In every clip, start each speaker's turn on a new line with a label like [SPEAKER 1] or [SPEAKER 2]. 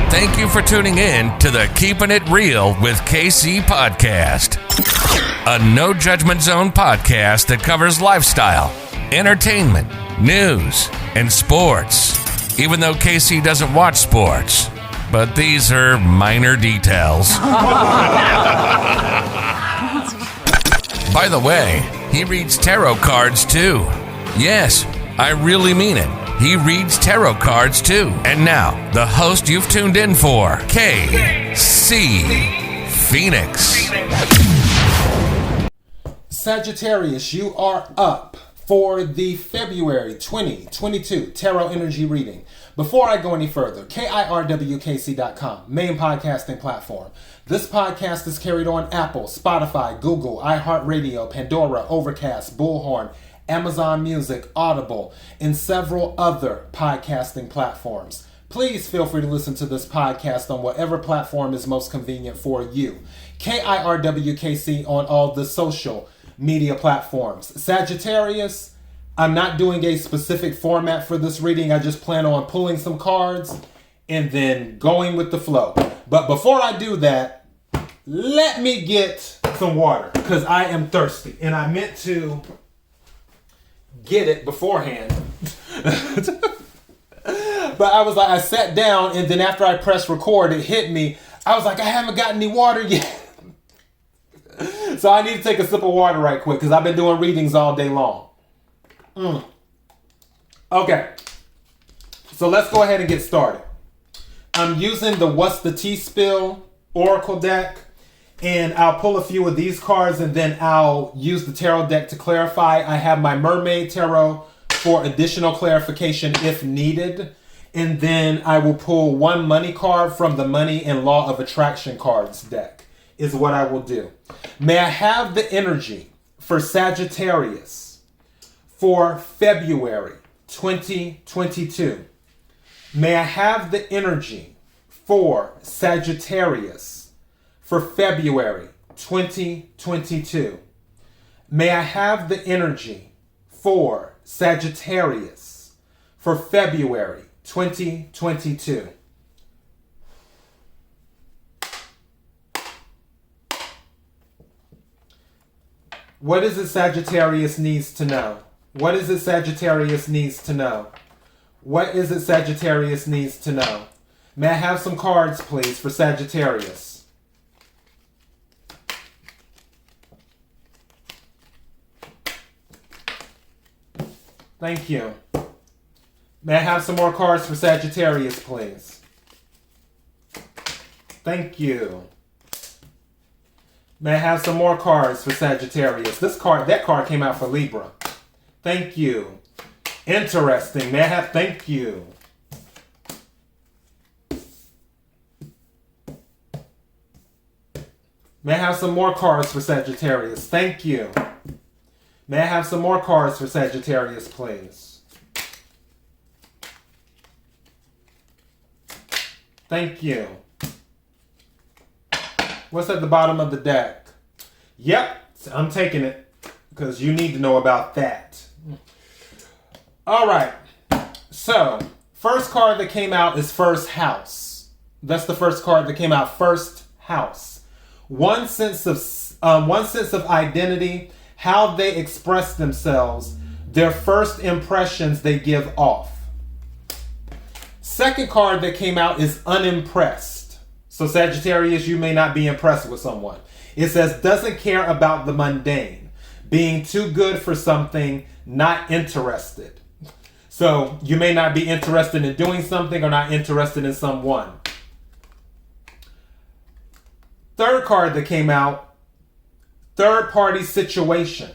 [SPEAKER 1] Thank you for tuning in to the Keeping It Real with KC podcast, a no judgment zone podcast that covers lifestyle, entertainment, news, and sports. Even though KC doesn't watch sports, but these are minor details. By the way, he reads tarot cards too. Yes, I really mean it. He reads tarot cards too. And now, the host you've tuned in for, KC Phoenix.
[SPEAKER 2] Sagittarius, you are up for the February 2022 Tarot Energy Reading. Before I go any further, KIRWKC.com, main podcasting platform. This podcast is carried on Apple, Spotify, Google, iHeartRadio, Pandora, Overcast, Bullhorn, Amazon Music, Audible, and several other podcasting platforms. Please feel free to listen to this podcast on whatever platform is most convenient for you. KIRWKC on all the social media platforms. Sagittarius, I'm not doing a specific format for this reading. I just plan on pulling some cards and then going with the flow. But before I do that, let me get some water because I am thirsty and I meant to get it beforehand. But I sat down and then after I pressed record, it hit me. I was like, I haven't got any water yet. So I need to take a sip of water right quick because I've been doing readings all day long. Okay. So let's go ahead and get started. I'm using the What's the Tea Spill Oracle deck. And I'll pull a few of these cards and then I'll use the tarot deck to clarify. I have my Mermaid Tarot for additional clarification if needed. And then I will pull one money card from the Money and Law of Attraction cards deck is what I will do. May I have the energy for Sagittarius for February 2022? May I have the energy for Sagittarius for February 2022. May I have the energy for Sagittarius for February 2022. What is it Sagittarius needs to know? What is it Sagittarius needs to know? What is it Sagittarius needs to know? May I have some cards, please, for Sagittarius? Thank you. May I have some more cards for Sagittarius, please? Thank you. May I have some more cards for Sagittarius? That card came out for Libra. Thank you. Interesting. May I have, thank you. May I have some more cards for Sagittarius? Thank you. May I have some more cards for Sagittarius, please? Thank you. What's at the bottom of the deck? Yep, I'm taking it because you need to know about that. All right. So, first card that came out is First House. That's the first card that came out, First House. One sense of identity, how they express themselves, their first impressions they give off. Second card that came out is Unimpressed. So Sagittarius, you may not be impressed with someone. It says, doesn't care about the mundane, being too good for something, not interested. So you may not be interested in doing something or not interested in someone. Third card that came out, Third party situation.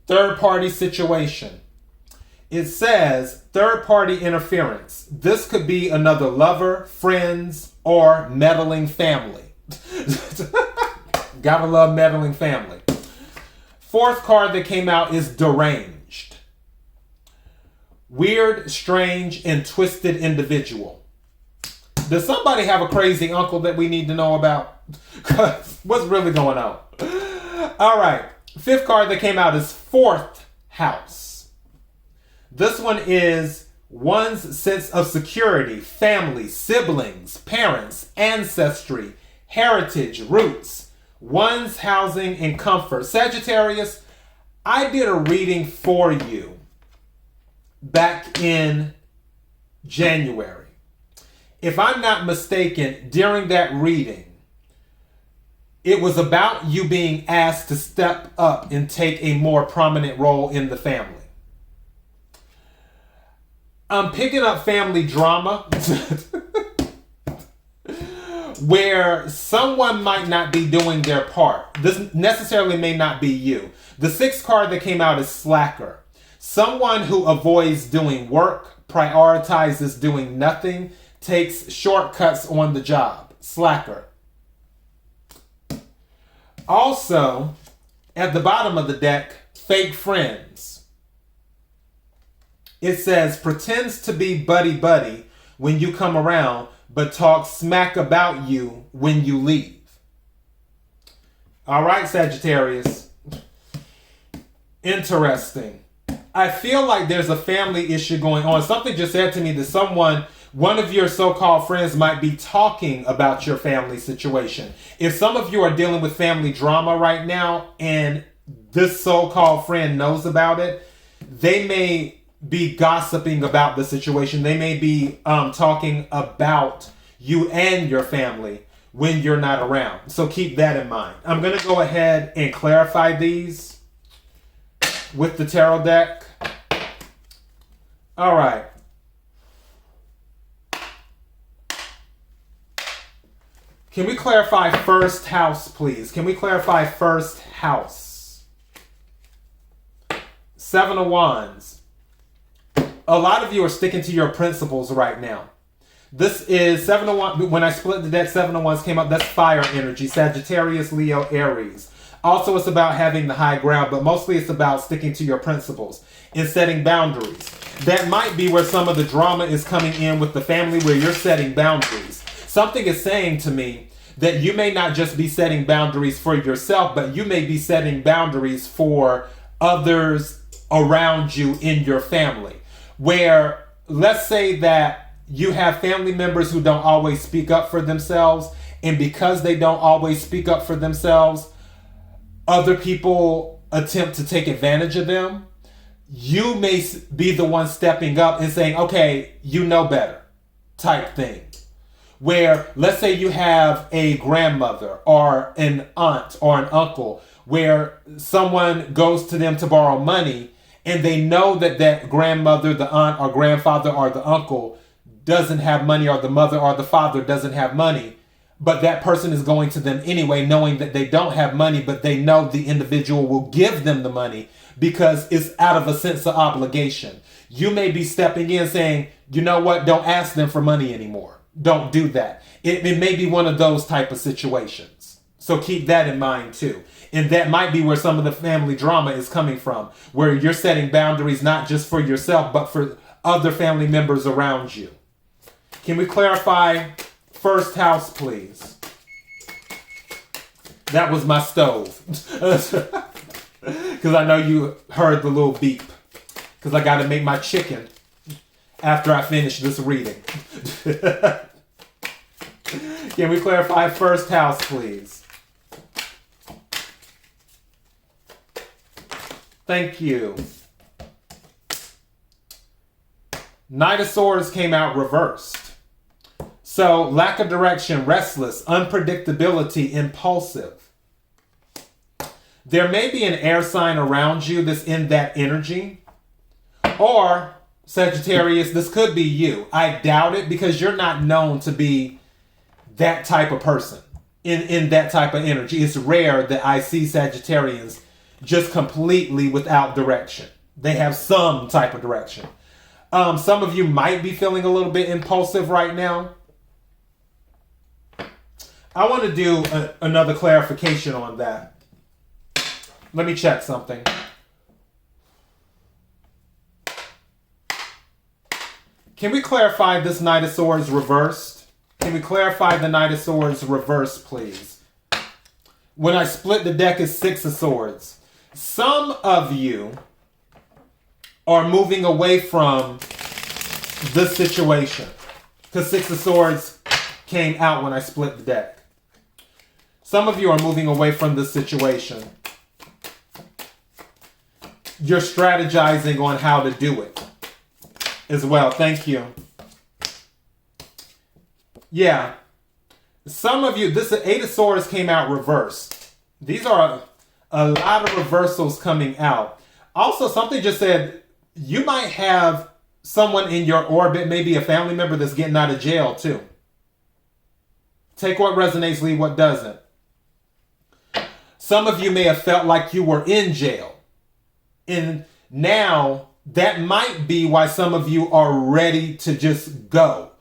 [SPEAKER 2] Third party situation. It says third party interference. This could be another lover, friends, or meddling family. Gotta love meddling family. Fourth card that came out is deranged. Weird, strange, and twisted individual. Does somebody have a crazy uncle that we need to know about? What's really going on? All right. Fifth card that came out is Fourth House. This one is one's sense of security, family, siblings, parents, ancestry, heritage, roots, one's housing and comfort. Sagittarius, I did a reading for you back in January. If I'm not mistaken, during that reading, it was about you being asked to step up and take a more prominent role in the family. I'm picking up family drama where someone might not be doing their part. This necessarily may not be you. The sixth card that came out is slacker. Someone who avoids doing work, prioritizes doing nothing, takes shortcuts on the job. Slacker. Also, at the bottom of the deck, fake friends. It says, pretends to be buddy-buddy when you come around, but talks smack about you when you leave. All right, Sagittarius. Interesting. I feel like there's a family issue going on. Something just said to me that one of your so-called friends might be talking about your family situation. If some of you are dealing with family drama right now and this so-called friend knows about it, they may be gossiping about the situation. They may be talking about you and your family when you're not around. So keep that in mind. I'm going to go ahead and clarify these with the tarot deck. All right. Can we clarify first house, please? Can we clarify first house? Seven of Wands. A lot of you are sticking to your principles right now. This is Seven of Wands. When I split the deck, Seven of Wands came up. That's fire energy. Sagittarius, Leo, Aries. Also, it's about having the high ground, but mostly it's about sticking to your principles and setting boundaries. That might be where some of the drama is coming in with the family, where you're setting boundaries. Something is saying to me that you may not just be setting boundaries for yourself, but you may be setting boundaries for others around you in your family. Where, let's say that you have family members who don't always speak up for themselves, and because they don't always speak up for themselves, other people attempt to take advantage of them. You may be the one stepping up and saying, okay, you know better, type thing. Where, let's say you have a grandmother or an aunt or an uncle where someone goes to them to borrow money and they know that that grandmother, the aunt or grandfather or the uncle doesn't have money, or the mother or the father doesn't have money, but that person is going to them anyway, knowing that they don't have money, but they know the individual will give them the money because it's out of a sense of obligation. You may be stepping in saying, you know what, don't ask them for money anymore. Don't do that. It may be one of those type of situations. So keep that in mind too. And that might be where some of the family drama is coming from, where you're setting boundaries not just for yourself, but for other family members around you. Can we clarify first house, please? That was my stove. Because I know you heard the little beep. Because I got to make my chicken after I finish this reading. Can we clarify first house, please? Thank you. Knight of Swords came out reversed. So, lack of direction, restless, unpredictability, impulsive. There may be an air sign around you that's in that energy. Or, Sagittarius, this could be you. I doubt it, because you're not known to be that type of person in that type of energy. It's rare that I see Sagittarians just completely without direction. They have some type of direction. Some of you might be feeling a little bit impulsive right now. I want to do another clarification on that. Let me check something. Can we clarify this Knight of Swords reversed? Can we clarify the Knight of Swords reversed, please? When I split the deck, it's Six of Swords. Some of you are moving away from this situation. Because Six of Swords came out when I split the deck. Some of you are moving away from this situation. You're strategizing on how to do it as well. Thank you. Yeah. Some of you, this Eight of Swords came out reversed. These are a lot of reversals coming out. Also, something just said, you might have someone in your orbit, maybe a family member that's getting out of jail too. Take what resonates, leave what doesn't. Some of you may have felt like you were in jail. And now that might be why some of you are ready to just go.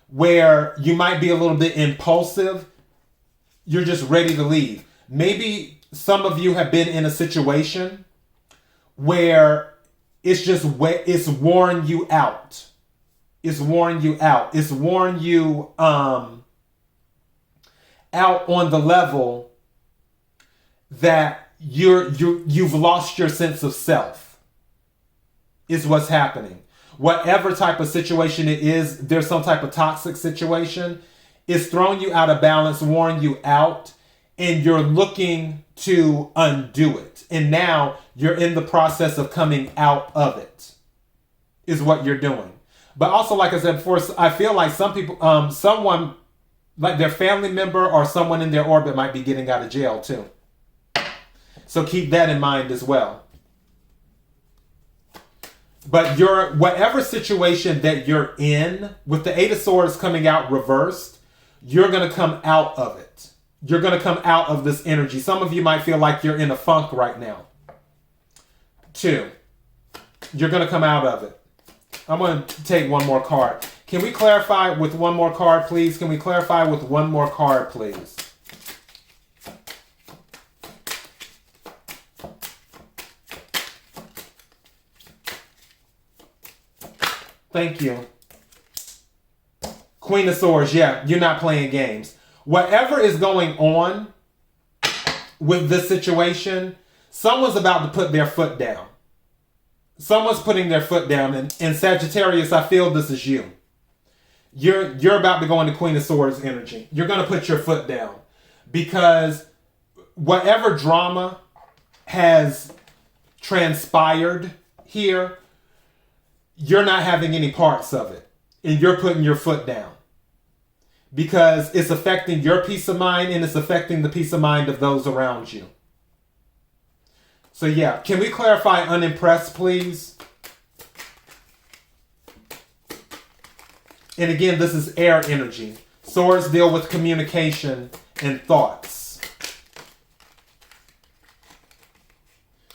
[SPEAKER 2] Where you might be a little bit impulsive. You're just ready to leave. Maybe some of you have been in a situation where it's worn you out. It's worn you out. It's worn you out on the level that you've lost your sense of self. Is what's happening. Whatever type of situation it is, there's some type of toxic situation. It's throwing you out of balance, worn you out, and you're looking to undo it. And now you're in the process of coming out of it, is what you're doing. But also, like I said before, I feel like some people, someone, like their family member or someone in their orbit might be getting out of jail too. So keep that in mind as well. But whatever situation that you're in, with the Eight of Swords coming out reversed, you're going to come out of it. You're going to come out of this energy. Some of you might feel like you're in a funk right now. 2, you're going to come out of it. I'm going to take one more card. Can we clarify with one more card, please? Can we clarify with one more card, please? Thank you. Queen of Swords, yeah, you're not playing games. Whatever is going on with this situation, someone's about to put their foot down. Someone's putting their foot down. And Sagittarius, I feel this is you. You're about to go into Queen of Swords energy. You're going to put your foot down. Because whatever drama has transpired here, you're not having any parts of it. And you're putting your foot down. Because it's affecting your peace of mind and it's affecting the peace of mind of those around you. So yeah, can we clarify unimpressed, please? And again, this is air energy. Swords deal with communication and thoughts.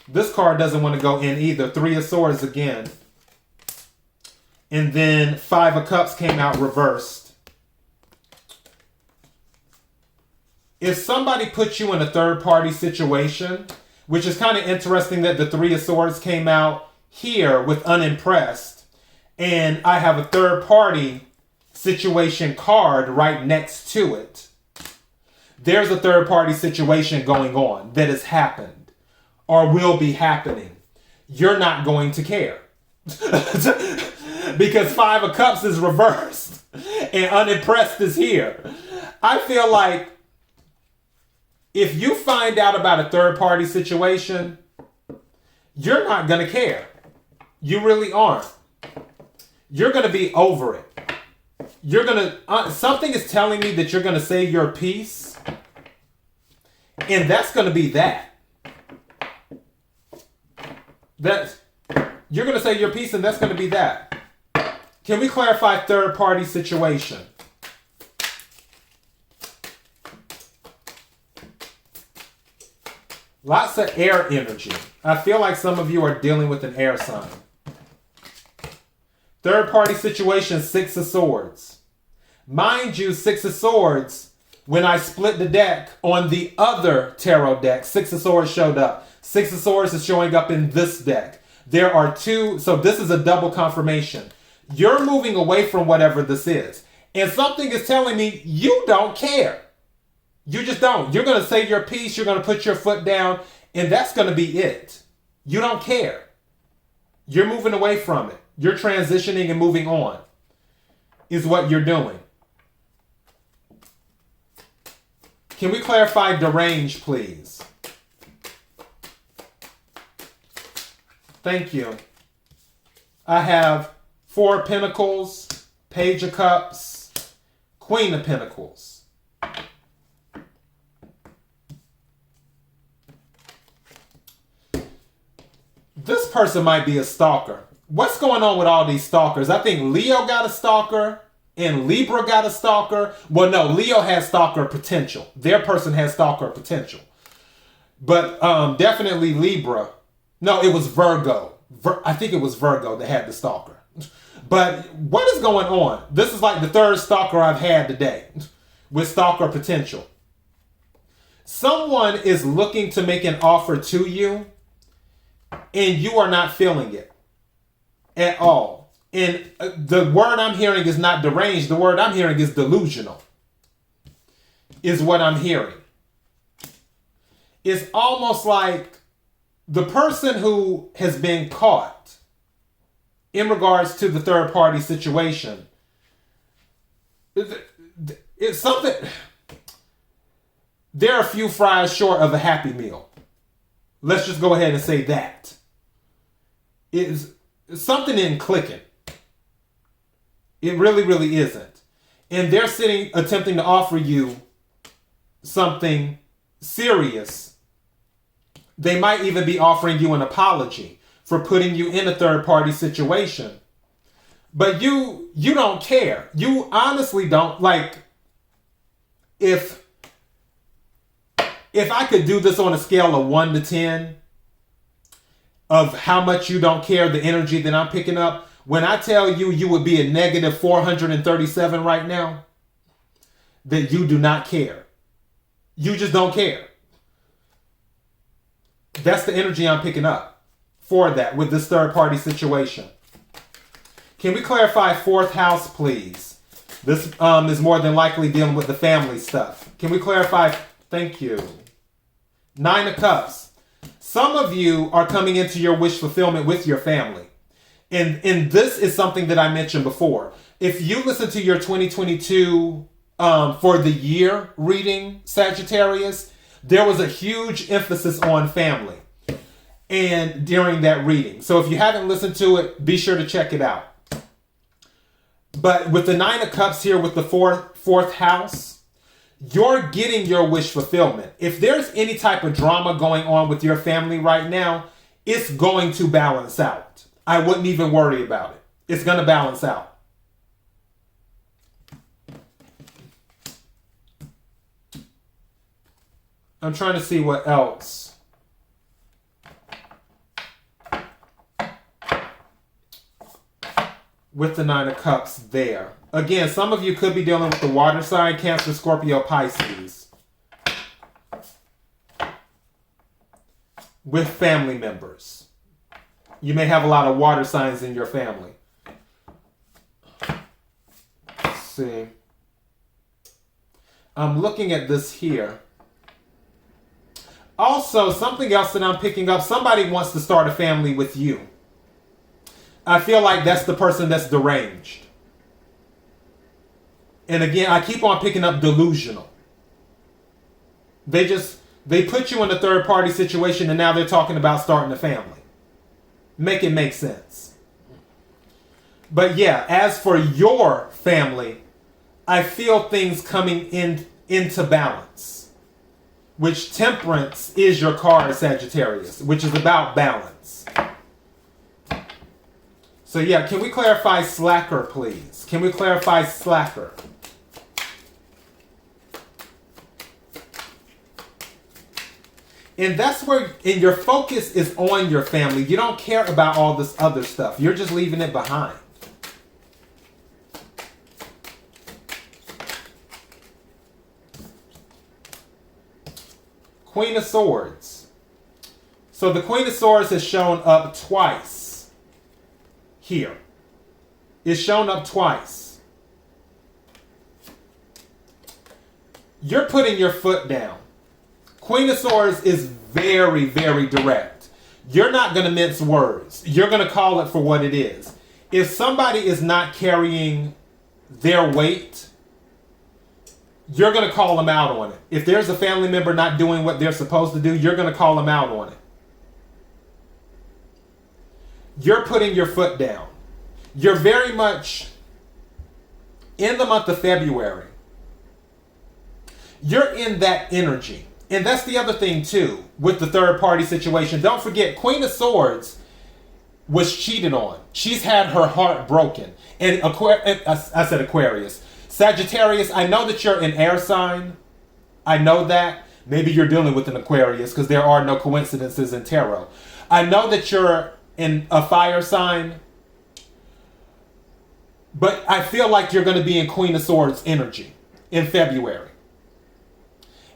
[SPEAKER 2] This card doesn't want to go in either. 3 of Swords again. And then 5 of Cups came out reversed. If somebody puts you in a third-party situation, which is kind of interesting that the 3 of Swords came out here with unimpressed, and I have a third-party situation card right next to it. There's a third-party situation going on that has happened or will be happening. You're not going to care. Because 5 of Cups is reversed and unimpressed is here. I feel like if you find out about a third-party situation, you're not going to care. You really aren't. You're going to be over it. You're going to... something is telling me that you're going to say your piece, and that's going to be that. You're going to say your piece, and that's going to be that. Can we clarify third-party situation? Lots of air energy. I feel like some of you are dealing with an air sign. Third-party situation, 6 of Swords. Mind you, 6 of Swords, when I split the deck on the other tarot deck, 6 of Swords showed up. 6 of Swords is showing up in this deck. There are 2, so this is a double confirmation. You're moving away from whatever this is. And something is telling me you don't care. You just don't. You're going to say your piece. You're going to put your foot down. And that's going to be it. You don't care. You're moving away from it. You're transitioning and moving on. is what you're doing. Can we clarify deranged, please? Thank you. I have 4 of Pentacles, Page of Cups, Queen of Pentacles. This person might be a stalker. What's going on with all these stalkers? I think Leo got a stalker and Libra got a stalker. Well, no, Leo has stalker potential. Their person has stalker potential. But definitely Libra. No, it was Virgo. I think it was Virgo that had the stalker. But what is going on? This is like the 3rd stalker I've had today with stalker potential. Someone is looking to make an offer to you and you are not feeling it at all. And the word I'm hearing is not deranged. The word I'm hearing is delusional. Is what I'm hearing. It's almost like the person who has been caught in regards to the third party situation, it's something, they're a few fries short of a Happy Meal. Let's just go ahead and say that. It's something isn't clicking. It really, really isn't. And they're sitting, attempting to offer you something serious. They might even be offering you an apology for putting you in a third party situation. But you don't care. You honestly don't. Like, if I could do this on a scale of 1 to 10 of how much you don't care, the energy that I'm picking up, when I tell you you would be a negative 437 right now, that you do not care. You just don't care. That's the energy I'm picking up for that with this third party situation. Can we clarify 4th house, please? This is more than likely dealing with the family stuff. Can we clarify? Thank you. 9 of Cups. Some of you are coming into your wish fulfillment with your family. And this is something that I mentioned before. If you listen to your 2022 for the year reading, Sagittarius, there was a huge emphasis on family and during that reading. So if you haven't listened to it, be sure to check it out. But with the 9 of Cups here with the fourth house, you're getting your wish fulfillment. If there's any type of drama going on with your family right now, it's going to balance out. I wouldn't even worry about it. It's going to balance out. I'm trying to see what else. With the 9 of Cups there. Again, some of you could be dealing with the water sign, Cancer, Scorpio, Pisces. With family members. You may have a lot of water signs in your family. Let's see. I'm looking at this here. Also, something else that I'm picking up, somebody wants to start a family with you. I feel like that's the person that's deranged. And again, I keep on picking up delusional. They put you in a third party situation and now they're talking about starting a family. Make it make sense. But yeah, as for your family, I feel things coming into balance. Which Temperance is your card, Sagittarius, which is about balance. So yeah, can we clarify slacker, please? Can we clarify slacker? And that's where, and your focus is on your family. You don't care about all this other stuff. You're just leaving it behind. Queen of Swords. So the Queen of Swords has shown up twice here. It's shown up twice. You're putting your foot down. Queen of Swords is very, very direct. You're not going to mince words. You're going to call it for what it is. If somebody is not carrying their weight, you're going to call them out on it. If there's a family member not doing what they're supposed to do, you're going to call them out on it. You're putting your foot down. You're very much in the month of February. You're in that energy. And that's the other thing too with the third party situation. Don't forget, Queen of Swords was cheated on. She's had her heart broken. And I said Aquarius. Sagittarius, I know that you're an air sign. I know that. Maybe you're dealing with an Aquarius because there are no coincidences in tarot. I know that you're in a fire sign. But I feel like you're going to be in Queen of Swords energy in February.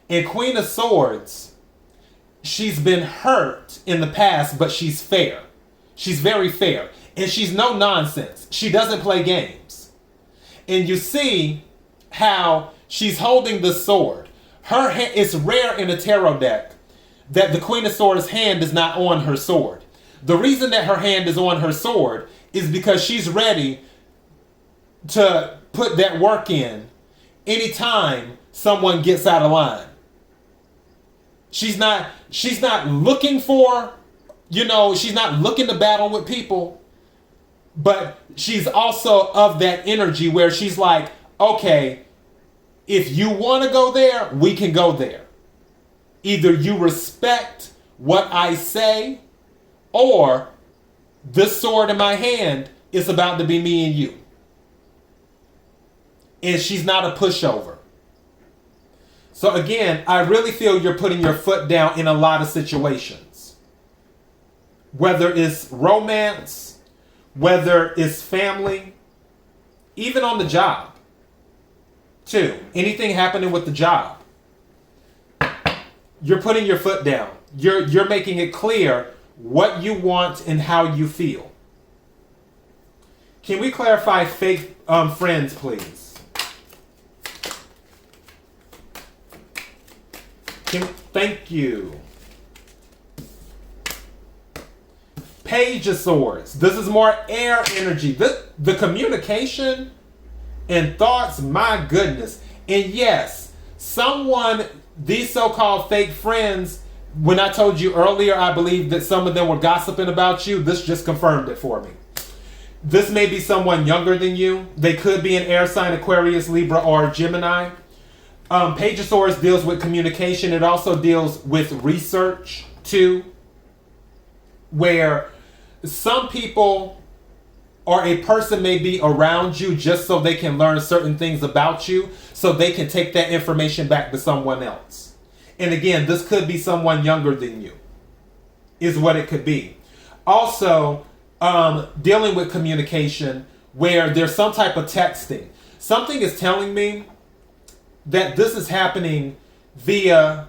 [SPEAKER 2] And Queen of Swords, she's been hurt in the past, but she's fair. She's very fair. And she's no nonsense. She doesn't play games. And you see how she's holding the sword. It's rare in a tarot deck that the Queen of Swords' hand is not on her sword. The reason that her hand is on her sword is because she's ready to put that work in anytime someone gets out of line. She's not looking for, she's not looking to battle with people, but she's also of that energy where she's like, okay, if you want to go there, we can go there. Either you respect what I say, or this sword in my hand is about to be me and you. And she's not a pushover. So again, I really feel you're putting your foot down in a lot of situations. Whether it's romance, whether it's family, even on the job. Too. Anything happening with the job. You're putting your foot down. You're making it clear what you want and how you feel. Can we clarify fake friends, please? Thank you. Page of Swords. This is more air energy. The communication and thoughts, my goodness. And yes, these so-called fake friends, when I told you earlier, I believe that some of them were gossiping about you. This just confirmed it for me. This may be someone younger than you. They could be an air sign, Aquarius, Libra, or Gemini. Page of Swords deals with communication. It also deals with research too, where some people or a person may be around you just so they can learn certain things about you, so they can take that information back to someone else. And again, this could be someone younger than you, is what it could be. Also, dealing with communication where there's some type of texting. Something is telling me that this is happening via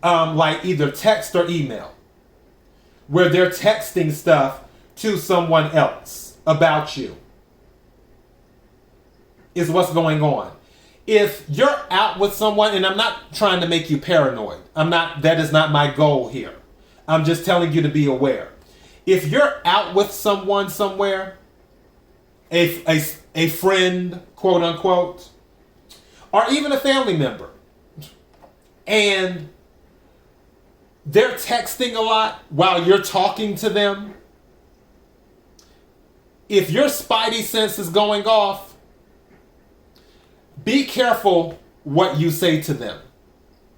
[SPEAKER 2] like either text or email, where they're texting stuff to someone else about you, is what's going on. If you're out with someone, and I'm not trying to make you paranoid, that is not my goal here. I'm just telling you to be aware. If you're out with someone somewhere, a friend, quote unquote, or even a family member, and they're texting a lot while you're talking to them, if your spidey sense is going off, be careful what you say to them.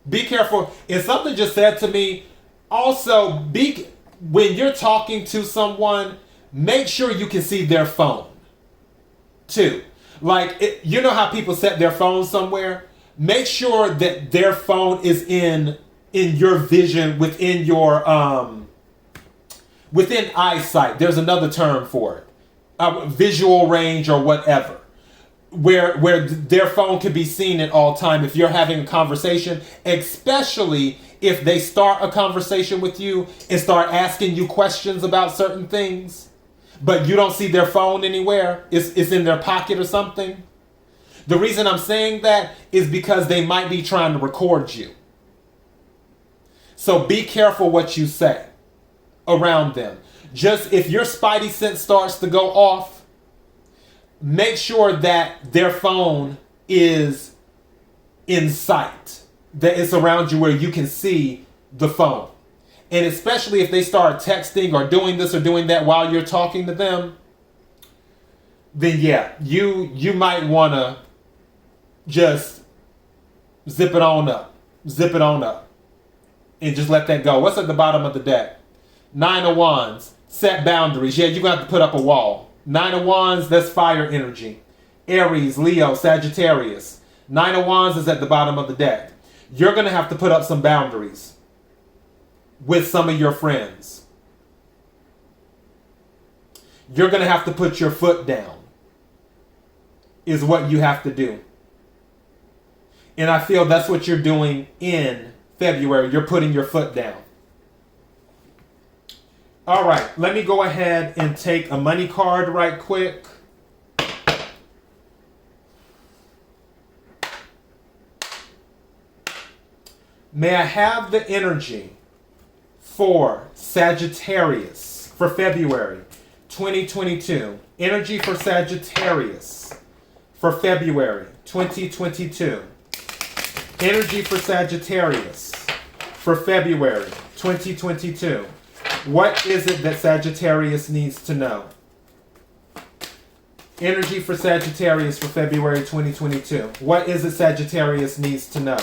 [SPEAKER 2] Be careful. And something just said to me, also, when you're talking to someone, make sure you can see their phone too. Like, you know how people set their phone somewhere? Make sure that their phone is in your vision, within your within eyesight. There's another term for it, visual range or whatever, where their phone can be seen at all time. If you're having a conversation, especially if they start a conversation with you and start asking you questions about certain things, but you don't see their phone anywhere, it's in their pocket or something. The reason I'm saying that is because they might be trying to record you. So be careful what you say around them. Just if your spidey sense starts to go off, make sure that their phone is in sight, that it's around you where you can see the phone. And especially if they start texting or doing this or doing that while you're talking to them, then yeah, you might want to just zip it on up, and just let that go. What's at the bottom of the deck? 9 of Wands, set boundaries. Yeah, you're going to have to put up a wall. 9 of Wands, that's fire energy. Aries, Leo, Sagittarius. 9 of Wands is at the bottom of the deck. You're going to have to put up some boundaries with some of your friends. You're going to have to put your foot down, is what you have to do. And I feel that's what you're doing in February. You're putting your foot down. All right, let me go ahead and take a money card right quick. May I have the energy for Sagittarius for February 2022? Energy for Sagittarius for February 2022. Energy for Sagittarius for February 2022. What is it that Sagittarius needs to know? Energy for Sagittarius for February 2022. What is it Sagittarius needs to know?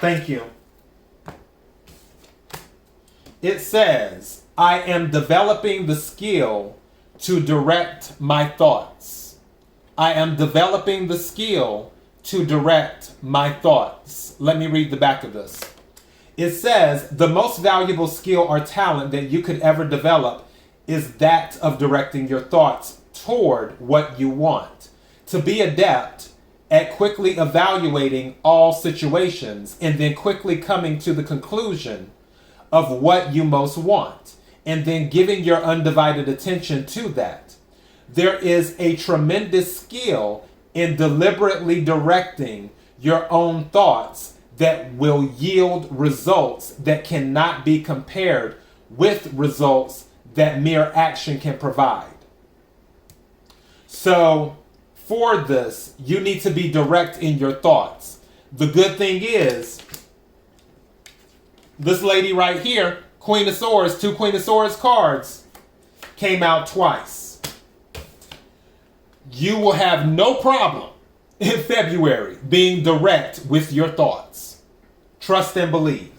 [SPEAKER 2] Thank you. It says, I am developing the skill to direct my thoughts. I am developing the skill to direct my thoughts. Let me read the back of this. It says, the most valuable skill or talent that you could ever develop is that of directing your thoughts toward what you want. To be adept at quickly evaluating all situations and then quickly coming to the conclusion of what you most want and then giving your undivided attention to that. There is a tremendous skill in deliberately directing your own thoughts that will yield results that cannot be compared with results that mere action can provide. So for this, you need to be direct in your thoughts. The good thing is, this lady right here, Queen of Swords, 2 Queen of Swords cards, came out twice. You will have no problem in February being direct with your thoughts. Trust and believe.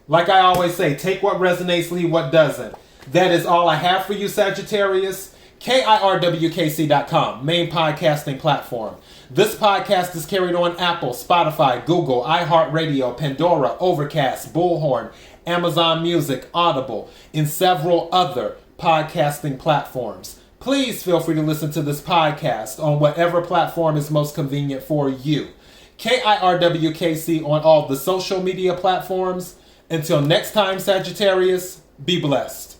[SPEAKER 2] Like I always say, take what resonates, leave what doesn't. That is all I have for you, Sagittarius. KIRWKC.com, main podcasting platform. This podcast is carried on Apple, Spotify, Google, iHeartRadio, Pandora, Overcast, Bullhorn, Amazon Music, Audible, and several other podcasting platforms. Please feel free to listen to this podcast on whatever platform is most convenient for you. KIRWKC on all the social media platforms. Until next time, Sagittarius, be blessed.